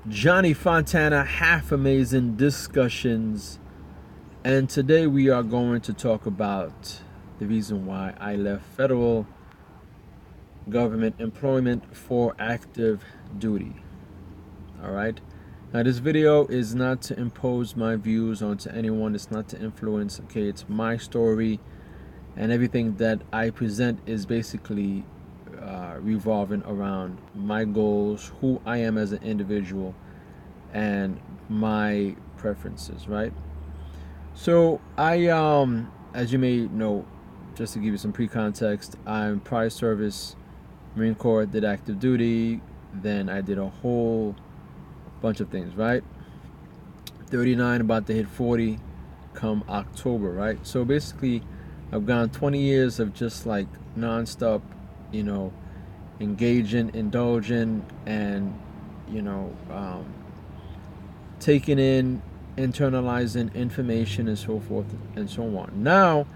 Johnny Fontana, Half Amazing Discussions. And today we are going to talk about the reason why I left federal government employment for active duty. All right. Now, this video is not to impose my views onto anyone, it's not to influence. Okay, it's my story, and everything that I present is basically revolving around my goals, who I am as an individual, and my preferences, right? So as you may know, just to give you some pre-context, I'm prior service, Marine Corps, did active duty, then I did a whole bunch of things, right? 39, about to hit 40 come October, right? So basically, I've gone 20 years of just like nonstop, you know, engaging, indulging, and you know, taking in, internalizing information and so forth and so on. Now,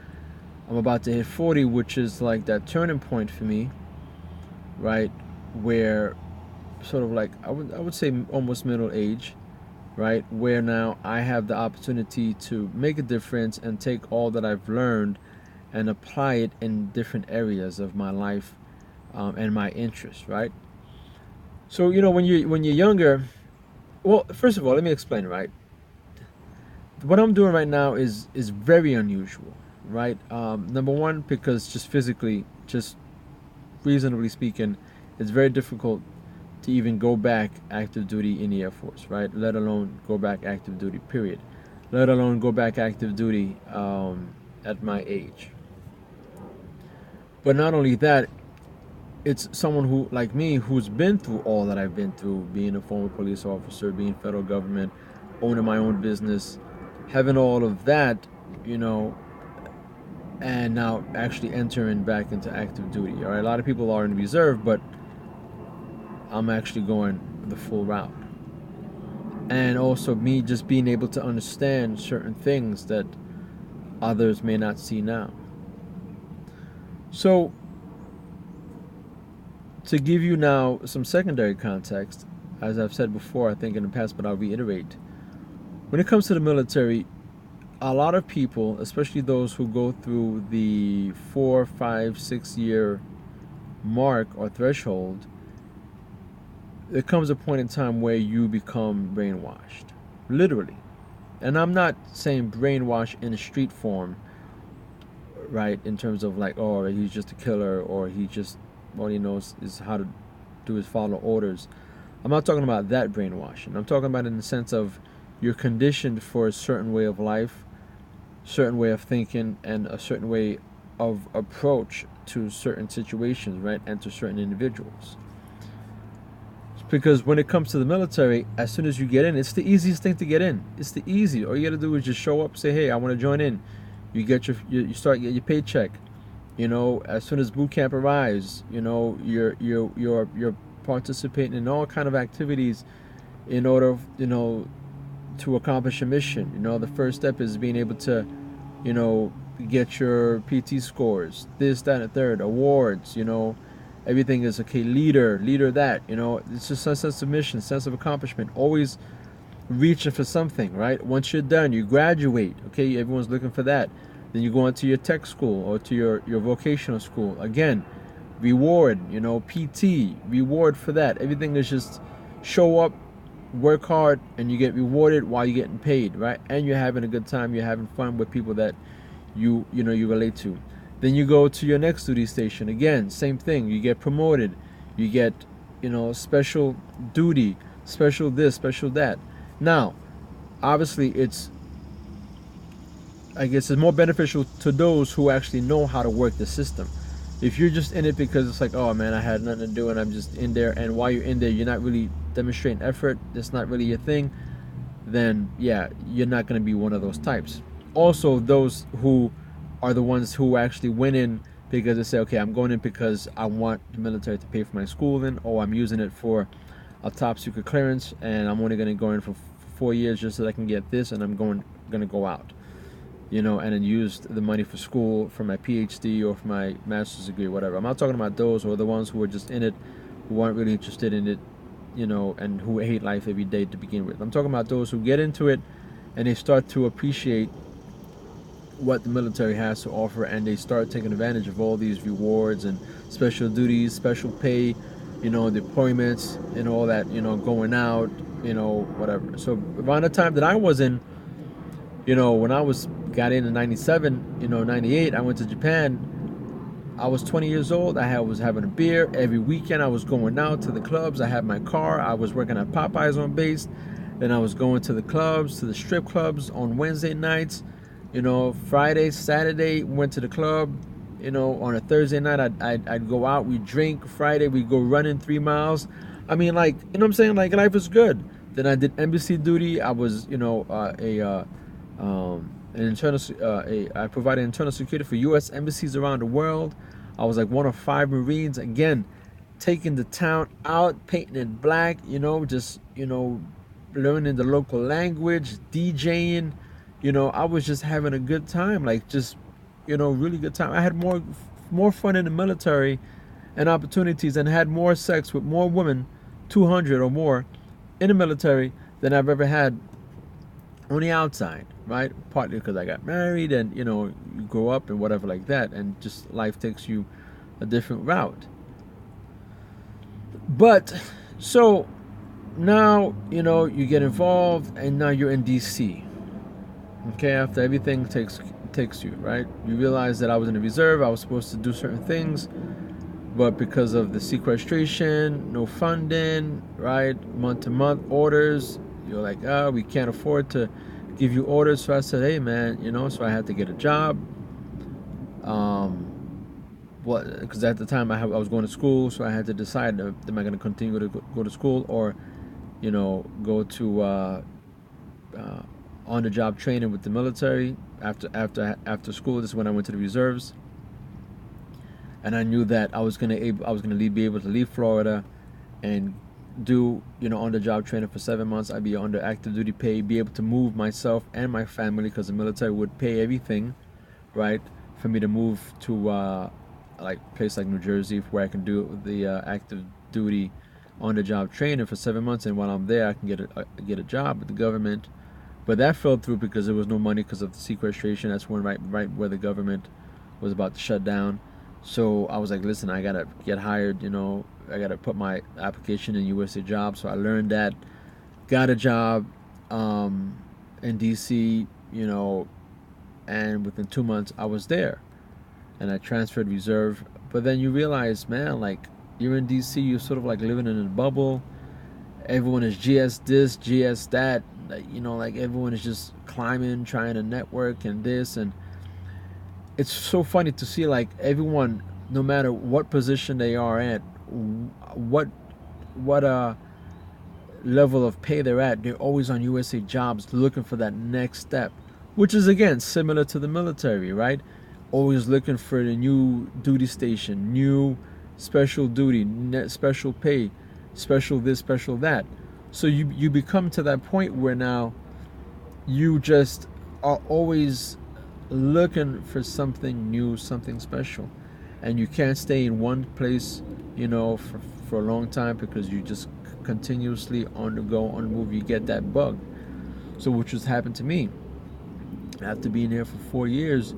I'm about to hit 40, which is like that turning point for me, right? Where sort of like I would say almost middle age, right? Where now I have the opportunity to make a difference and take all that I've learned and apply it in different areas of my life, and my interests, right? So when you're younger, well, first of all, let me explain, right? What I'm doing right now is very unusual, right? Number one, because just physically, just reasonably speaking, it's very difficult to even go back active duty in the Air Force, right? Let alone go back active duty, period. Let alone go back active duty at my age. But not only that, it's someone who, like me, who's been through all that I've been through, being a former police officer, being federal government, owning my own business, having all of that, you know, and now actually entering back into active duty. All right, a lot of people are in reserve, but I'm actually going the full route. And also me just being able to understand certain things that others may not see now. So, to give you now some secondary context, as I've said before, I think in the past, but I'll reiterate. When it comes to the military, a lot of people, especially those who go through the 4, 5, 6 year mark or threshold, there comes a point in time where you become brainwashed, literally. And I'm not saying brainwash in a street form, right? In terms of like, oh, he's just a killer, or he just all he knows is how to do is follow orders. I'm not talking about that brainwashing. I'm talking about in the sense of you're conditioned for a certain way of life, certain way of thinking, and a certain way of approach to certain situations, right? And to certain individuals. Because when it comes to the military, as soon as you get in, it's the easiest thing to get in. It's the easy. All you got to do is just show up, say, "Hey, I want to join in." You get you start get your paycheck. As soon as boot camp arrives, you're participating in all kind of activities in order, to accomplish a mission. The first step is being able to, you know, get your PT scores, this, that, and third, awards. Everything is okay. Leader that. It's just a sense of mission, sense of accomplishment. Always reaching for something, right? Once you're done, you graduate. Okay, everyone's looking for that. Then you go into your tech school or to your vocational school. Again, reward. PT reward for that. Everything is just show up, work hard, and you get rewarded while you're getting paid, right? And you're having a good time. You're having fun with people that you relate to. Then you go to your next duty station. Again, same thing. You get promoted. You get, special duty, special this, special that. Now, obviously, I guess it's more beneficial to those who actually know how to work the system. If you're just in it because it's like, oh man, I had nothing to do and I'm just in there, and while you're in there, you're not really demonstrating effort, it's not really your thing, then yeah, you're not going to be one of those types. Also, those who are the ones who actually went in because they say, okay, I'm going in because I want the military to pay for my schooling, or I'm using it for a top secret clearance, and I'm only going to go in for 4 years just so that I can get this, and I'm going to go out, and then use the money for school, for my PhD or for my master's degree, whatever. I'm not talking about those, or the ones who are just in it, who aren't really interested in it, and who hate life every day to begin with. I'm talking about those who get into it and they start to appreciate what the military has to offer, and they start taking advantage of all these rewards and special duties, special pay, deployments and all that, going out, whatever. So around the time that I was in, when I got in 97, 98, I went to Japan. I was 20 years old. Was having a beer every weekend. I was going out to the clubs. I had my car. I was working at Popeyes on base. Then I was going to the clubs, to the strip clubs on Wednesday nights. Friday, Saturday, went to the club. On a Thursday night, I'd go out. We drink. Friday, we go running 3 miles. I mean, like, what I'm saying? Like, life is good. Then I did embassy duty. I was, I provided internal security for U.S. embassies around the world. I was like one of 5 Marines. Again, taking the town out, painting it black. Just learning the local language, DJing. I was just having a good time, like just really good time. I had more fun in the military and opportunities, and had more sex with more women, 200 or more, in the military than I've ever had on the outside, right? Partly because I got married and you grow up and whatever like that, and just life takes you a different route. But so now you get involved, and now you're in DC. Okay, after everything takes you, right? You realize that I was in the reserve. I was supposed to do certain things, but because of the sequestration, no funding, right? Month to month orders, you're like, we can't afford to give you orders. So I said, hey man, so I had to get a job. Because at the time I was going to school, so I had to decide, am I going to continue to go to school, or go to on the job training with the military after school. This is when I went to the reserves, and I knew that I was gonna be able to leave Florida and do on the job training for 7 months. I'd be under active duty pay, be able to move myself and my family, because the military would pay everything, right, for me to move to like a place like New Jersey, where I can do the active duty on the job training for 7 months, and while I'm there I can get a job with the government. But that fell through because there was no money because of the sequestration. That's when right where the government was about to shut down. So I was like, listen, I gotta get hired. I gotta put my application in USA Jobs. So I learned that, got a job in DC. And within 2 months I was there, and I transferred reserve. But then you realize, man, like, you're in DC, you're sort of like living in a bubble. Everyone is GS this, GS that. Like everyone is just climbing, trying to network and this, and it's so funny to see, like, everyone, no matter what position they are at, what level of pay they're at, they're always on USA Jobs looking for that next step, which is again similar to the military, right? Always looking for the new duty station, new special duty, special pay, special this, special that. So you become to that point where now you just are always looking for something new, something special, and you can't stay in one place, for a long time, because you just continuously on the go, on the move. You get that bug. So which has happened to me. After being here for 4 years,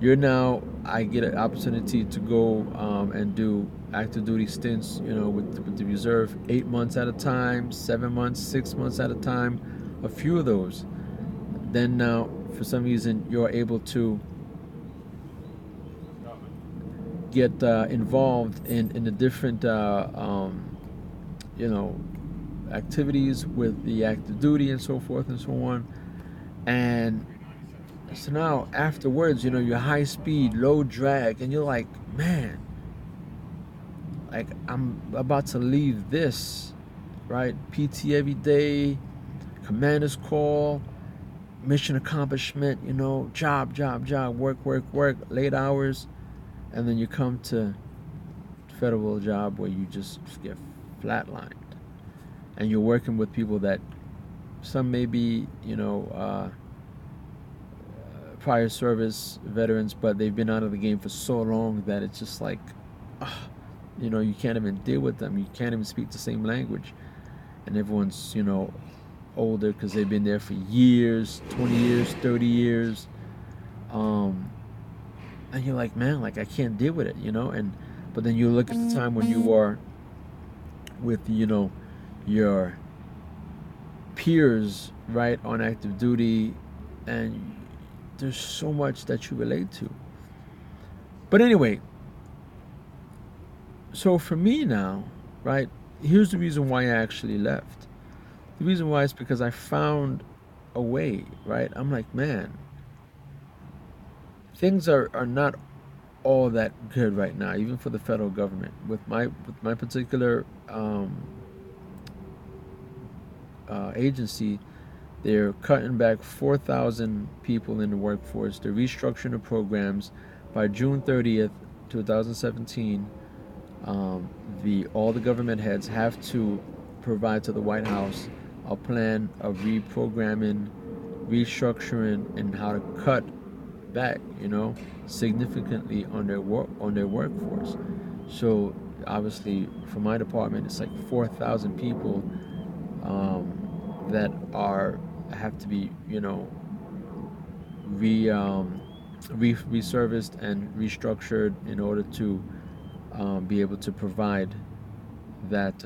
I get an opportunity to go and do active duty stints, with the reserve, 8 months at a time, 7 months, 6 months at a time, a few of those. Then now, for some reason, you're able to get involved in the different, activities with the active duty and so forth and so on. And so now afterwards, you're high speed, low drag, and you're like, man, like, I'm about to leave this, right? PT every day, commander's call, mission accomplishment, job, work, late hours, and then you come to federal job where you just get flatlined, and you're working with people that some may be, prior service veterans, but they've been out of the game for so long that it's just like, you can't even deal with them. You can't even speak the same language. and everyone's, older because they've been there for years, 20 years, 30 years. Um, and you're like, man, like I can't deal with it. And but then you look at the time when you are with, your peers, right, on active duty, and there's so much that you relate to. But anyway, so for me now, right, here's the reason why I actually left. The reason why is because I found a way, right? I'm like, man, things are not all that good right now, even for the federal government. With my particular agency, they're cutting back 4,000 people in the workforce. They're restructuring the programs. By June 30th, 2017, the all the government heads have to provide to the White House a plan of reprogramming, restructuring, and how to cut back, significantly on their workforce. So obviously, for my department, it's like 4,000 people that are have to be, re, reserviced and restructured in order to be able to provide that,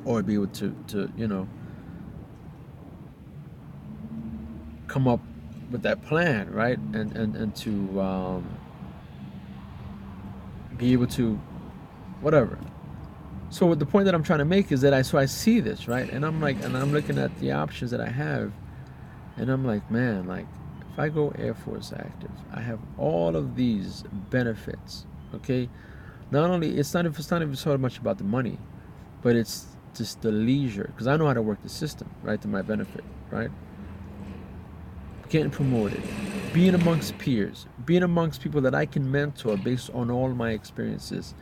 or be able to come up with that plan, right? And to be able to whatever. So what the point that I'm trying to make is that I see this, right, and I'm like, and I'm looking at the options that I have, and I'm like, man, like if I go Air Force active, I have all of these benefits. Okay, not only it's not even so much about the money, but it's just the leisure, because I know how to work the system, right, to my benefit, right? Getting promoted, being amongst peers, being amongst people that I can mentor based on all my experiences.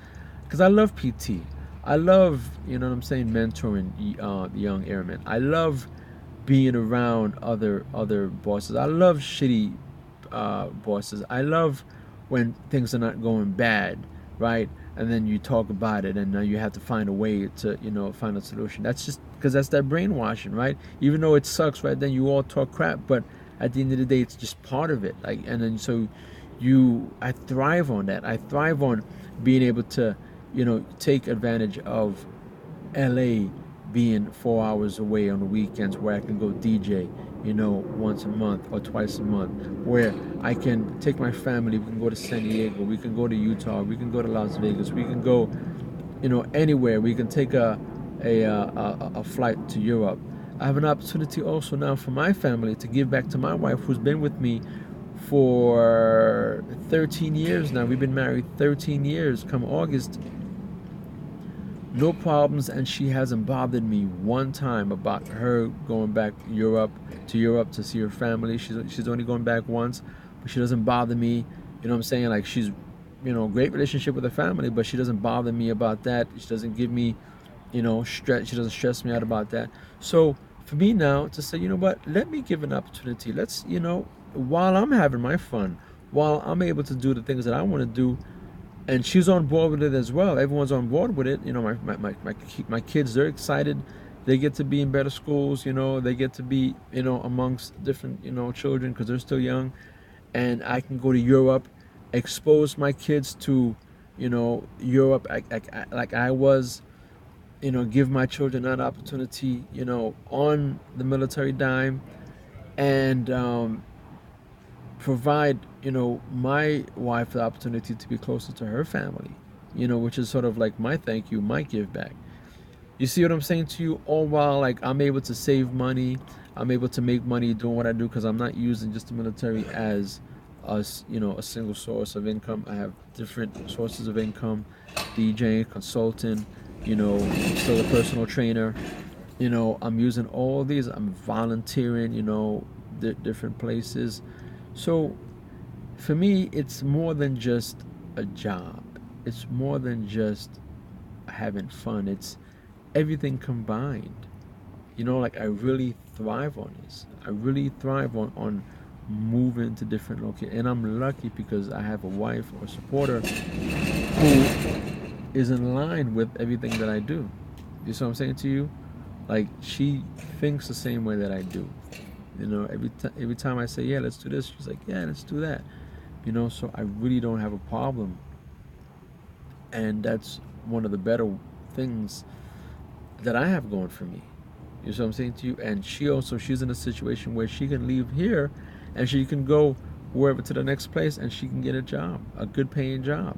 Because I love PT. I love, what I'm saying, mentoring the young airmen. I love being around other bosses. I love shitty bosses. I love when things are not going bad, right? And then you talk about it, and you have to find a way to, find a solution. That's just because that's that brainwashing, right? Even though it sucks, right? Then you all talk crap, but at the end of the day, it's just part of it. Like, and then so I thrive on that. I thrive on being able to, take advantage of LA being 4 hours away on the weekends, where I can go DJ, once a month or twice a month, where I can take my family. We can go to San Diego, we can go to Utah, we can go to Las Vegas, we can go, anywhere. We can take a flight to Europe. I have an opportunity also now for my family to give back to my wife, who's been with me for 13 years now. We've been married 13 years. Come August, no problems, and she hasn't bothered me one time about her going back Europe to see her family. She's only going back once, but she doesn't bother me. You know what I'm saying? Like, she's, great relationship with her family, but she doesn't bother me about that. She doesn't give me, stress. She doesn't stress me out about that. So for me now to say, you know what, let me give an opportunity. Let's, while I'm having my fun, while I'm able to do the things that I want to do, and she's on board with it as well. Everyone's on board with it. My kids, they're excited. They get to be in better schools. They get to be, amongst different, children, because they're still young, and I can go to Europe, expose my kids to, Europe, like I was, give my children that opportunity, on the military dime, and provide, my wife the opportunity to be closer to her family, which is sort of like my thank you, my give back. You see what I'm saying to you? All while, like, I'm able to save money, I'm able to make money doing what I do, because I'm not using just the military as a single source of income. I have different sources of income: DJing, consulting, still a personal trainer. I'm using all these. I'm volunteering, different places. So for me, it's more than just a job. It's more than just having fun. It's everything combined. Like, I really thrive on this. I really thrive on moving to different locations. And I'm lucky because I have a wife or supporter who is in line with everything that I do. You see what I'm saying to you? Like, she thinks the same way that I do. You know, every time I say, yeah, let's do this, she's like, yeah, let's do that. You know, so I really don't have a problem. And that's one of the better things that I have going for me. You see what I'm saying to you? And she's in a situation where she can leave here and she can go wherever to the next place and she can get a job, a good paying job.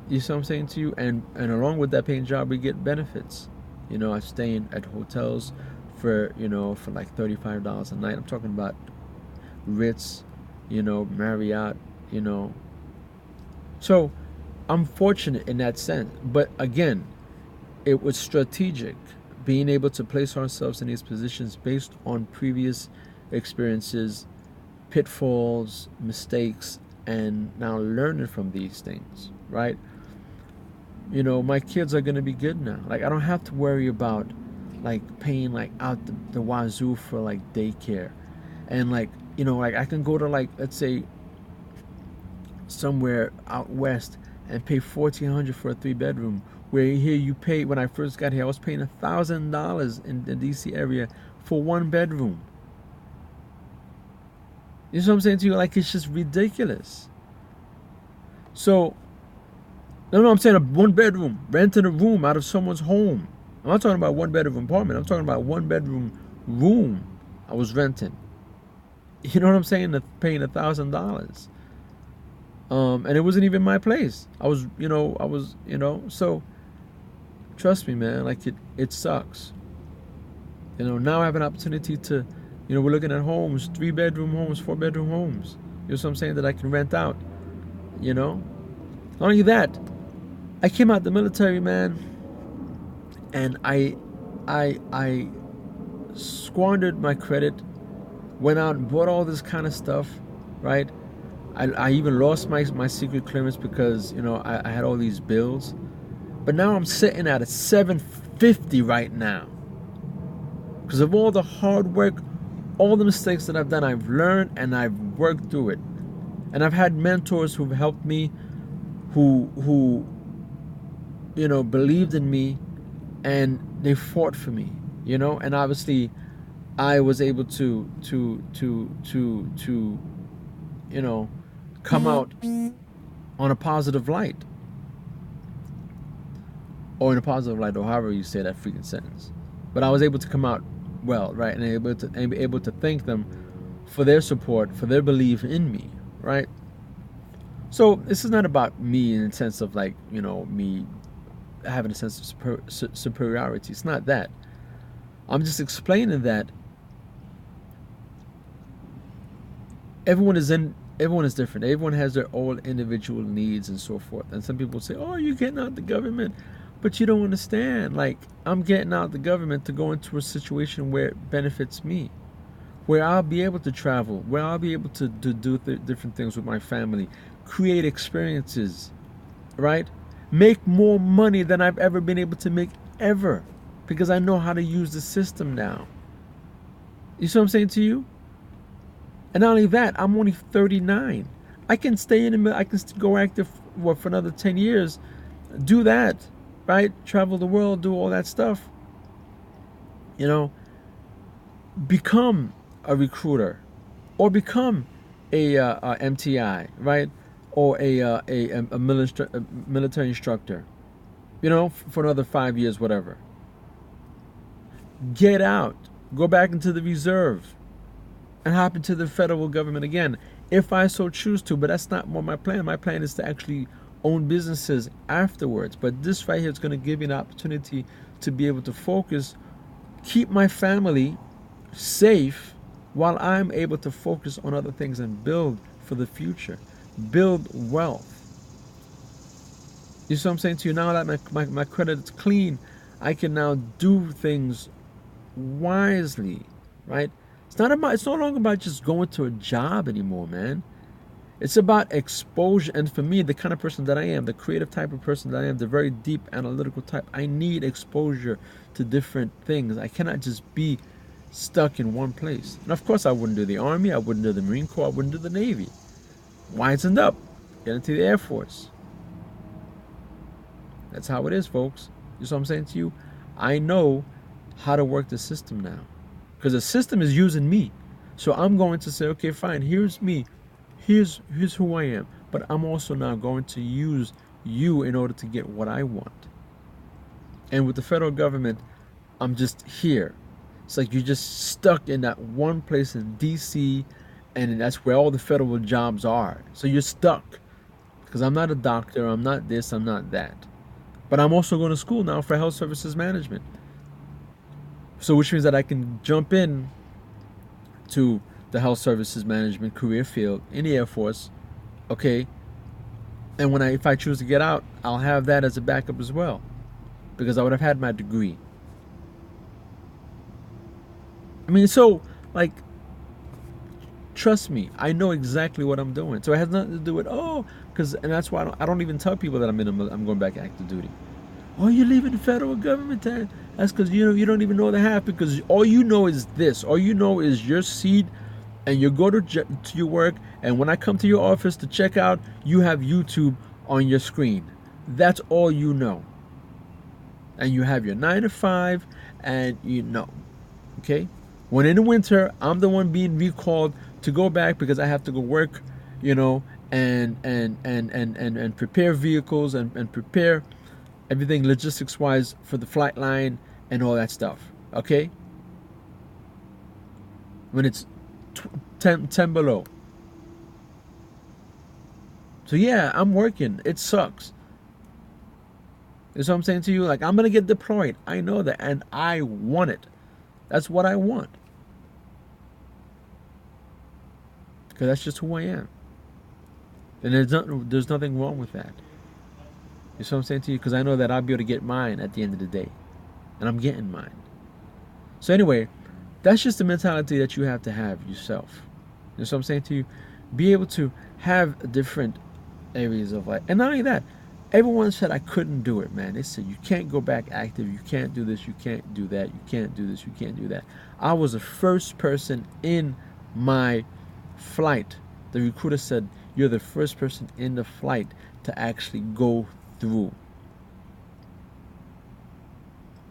You see what I'm saying to you? And along with that paying job, we get benefits. You know, I'm staying at hotels for, you know, for like $35 a night. I'm talking about Ritz, you know, Marriott, you know. So I'm fortunate in that sense. But again, it was strategic, being able to place ourselves in these positions based on previous experiences, pitfalls, mistakes, and now learning from these things, right? You know, my kids are gonna be good now. Like, I don't have to worry about like paying like out the wazoo for like daycare, and like, you know, like I can go to, like, let's say somewhere out west and pay 1,400 for a 3 bedroom. Where here you pay, when I first got here, I was paying $1,000 in the DC area for 1 bedroom. You know what I'm saying to you? Like, it's just ridiculous. So, no, I'm saying a 1 bedroom, renting a room out of someone's home. I'm not talking about 1 bedroom apartment. I'm talking about 1 bedroom room I was renting. You know what I'm saying? Paying $1,000. And it wasn't even my place. I was, so trust me, man, like it sucks. You know, now I have an opportunity to, you know, we're looking at homes, 3 bedroom homes, 4 bedroom homes. You know what I'm saying, that I can rent out, you know? Not only that, I came out the military, man, and I squandered my credit, went out and bought all this kind of stuff, right? I even lost my secret clearance because, you know, I had all these bills. But now I'm sitting at a 750 right now. Because of all the hard work, all the mistakes that I've done, I've learned and I've worked through it. And I've had mentors who've helped me, who you know, believed in me, and they fought for me, you know. And obviously I was able to you know, come out on a positive light. Or in a positive light, or however you say that freaking sentence. But I was able to come out well, right? And be able to thank them for their support, for their belief in me, right? So this is not about me in the sense of, like, you know, me having a sense of superiority. It's not that. I'm just explaining that everyone is different. Everyone has their own individual needs and so forth. And some people say, oh, you're getting out the government. But you don't understand. Like, I'm getting out the government to go into a situation where it benefits me, where I'll be able to travel, where I'll be able to do different things with my family, create experiences, right? Make more money than I've ever been able to make ever, because I know how to use the system now. You see what I'm saying to you? And not only that, I'm only 39. I can stay in the middle. I can go active for another 10 years. Do that, right? Travel the world, do all that stuff. You know, become a recruiter, or become a MTI, right? Or a military instructor. You know, for another 5 years, whatever. Get out, go back into the reserve, and hop into the federal government again, if I so choose to. But that's not what my plan. My plan is to actually own businesses afterwards. But this right here is going to give me an opportunity to be able to focus, keep my family safe, while I'm able to focus on other things and build for the future, build wealth. You see what I'm saying to you? Now that my credit is clean, I can now do things wisely, right? It's no longer about just going to a job anymore, man. It's about exposure. And for me, the kind of person that I am, the creative type of person that I am, the very deep analytical type, I need exposure to different things. I cannot just be stuck in one place. And of course, I wouldn't do the Army, I wouldn't do the Marine Corps, I wouldn't do the Navy. Wising up, get into the Air Force. That's how it is, folks. You know what I'm saying to you? I know how to work the system now, because the system is using me. So I'm going to say, okay, fine, here's me, here's who I am, but I'm also now going to use you in order to get what I want. And with the federal government, I'm just here. It's like you're just stuck in that one place in DC, and that's where all the federal jobs are. So you're stuck. Because I'm not a doctor, I'm not this, I'm not that. But I'm also going to school now for health services management. So which means that I can jump in to the health services management career field in the Air Force, okay? And if I choose to get out, I'll have that as a backup as well, because I would have had my degree. I mean, so like, trust me, I know exactly what I'm doing. So it has nothing to do with and that's why I don't even tell people that I'm going back active duty. Oh, you're leaving the federal government? That's because you don't even know the half, because all you know is this. All you know is your seat, and you go to your work, and when I come to your office to check out, you have YouTube on your screen. That's all you know. And you have your 9 to 5, and okay? When in the winter, I'm the one being recalled to go back because I have to go work, and prepare vehicles and prepare everything logistics wise for the flight line and all that stuff. Okay? When it's 10 below. So yeah, I'm working. It sucks. That's what I'm saying to you. Like, I'm going to get deployed. I know that. And I want it. That's what I want. Because that's just who I am. And there's nothing wrong with that. You see what I'm saying to you? Because I know that I'll be able to get mine at the end of the day. And I'm getting mine. So anyway, that's just the mentality that you have to have yourself. You know what I'm saying to you? Be able to have different areas of life. And not only that, everyone said I couldn't do it, man. They said, you can't go back active. You can't do this. You can't do that. You can't do this. You can't do that. I was the first person in my flight. The recruiter said, you're the first person in the flight to actually go through.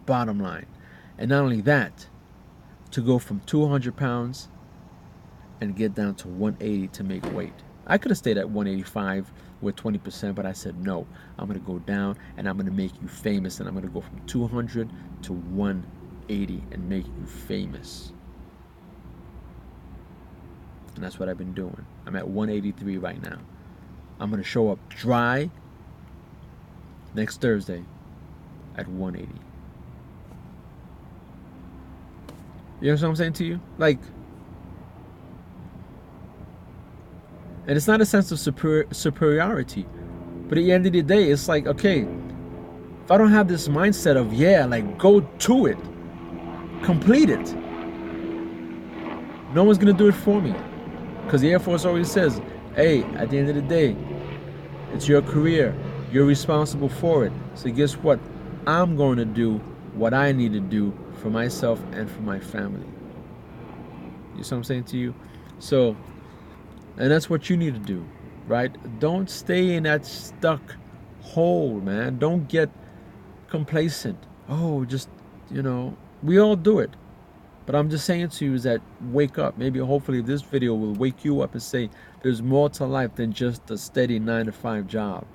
Bottom line. And not only that, to go from 200 pounds and get down to 180 to make weight. I could have stayed at 185 with 20%, but I said, no, I'm going to go down and I'm going to make you famous, and I'm going to go from 200 to 180 and make you famous. And that's what I've been doing. I'm at 183 right now. I'm going to show up dry next Thursday at 180. You know what I'm saying to you? Like, and it's not a sense of superiority, but at the end of the day, it's like, okay, if I don't have this mindset of, yeah, like, go to it, complete it, no one's going to do it for me. Because the Air Force always says, hey, at the end of the day, it's your career. You're responsible for it. So guess what? I'm going to do what I need to do for myself and for my family. You see what I'm saying to you? So, and that's what you need to do, right? Don't stay in that stuck hole, man. Don't get complacent. Oh, just, we all do it. But I'm just saying to you is that wake up. Maybe hopefully this video will wake you up and say there's more to life than just a steady 9 to 5 job.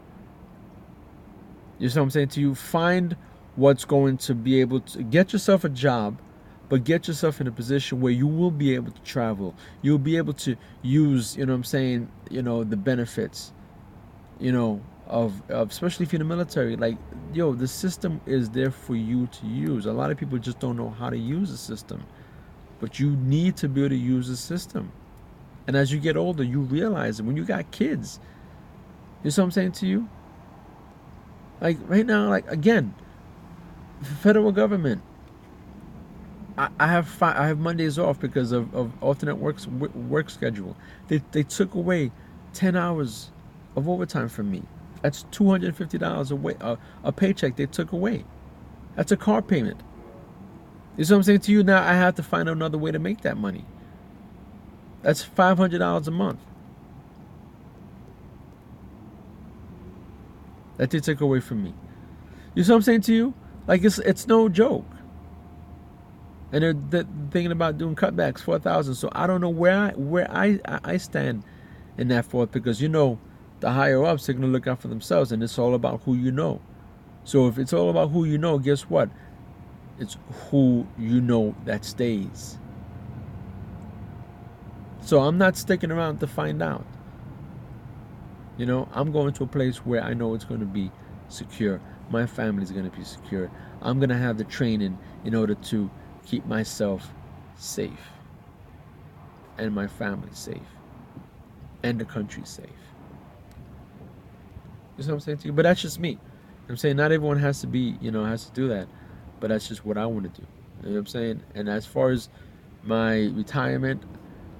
You see what I'm saying to you? Find what's going to be able to get yourself a job, but get yourself in a position where you will be able to travel. You'll be able to use, the benefits, of especially if you're in the military. Like, the system is there for you to use. A lot of people just don't know how to use the system. But you need to be able to use the system. And as you get older, you realize it. When you got kids, you see what I'm saying to you? Like, right now, like, again, federal government, I have Mondays off because of alternate work schedule. They took away 10 hours of overtime from me. That's $250 a paycheck they took away. That's a car payment. You see what I'm saying to you? Now I have to find another way to make that money. That's $500 a month that they took away from me. You see what I'm saying to you? Like it's no joke. And they're thinking about doing cutbacks 4,000. So I don't know where I stand in that fourth, because the higher ups are gonna look out for themselves, and it's all about who you know. So if it's all about who you know, guess what? It's who you know that stays. So I'm not sticking around to find out. I'm going to a place where I know it's going to be secure. My family's going to be secure. I'm going to have the training in order to keep myself safe and my family safe and the country safe. You know what I'm saying to you? But that's just me. I'm saying not everyone has to be, has to do that. But that's just what I want to do. You know what I'm saying? And as far as my retirement,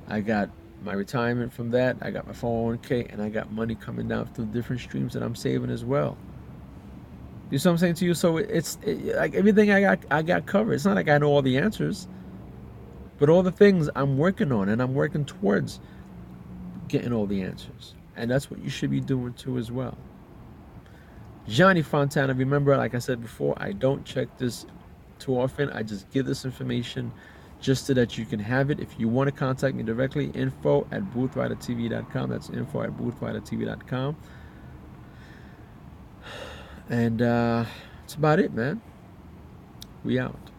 I got my retirement from that. I got my 401k, and I got money coming down through different streams that I'm saving as well. You see what I'm saying to you? So it's like everything I got covered. It's not like I know all the answers, but all the things I'm working on, and I'm working towards getting all the answers. And that's what you should be doing too as well. Johnny Fontana, remember, like I said before, I don't check this too often. I just give this information just so that you can have it. If you want to contact me directly, info@boothridertv.com. That's info@boothridertv.com. And that's about it, man. We out.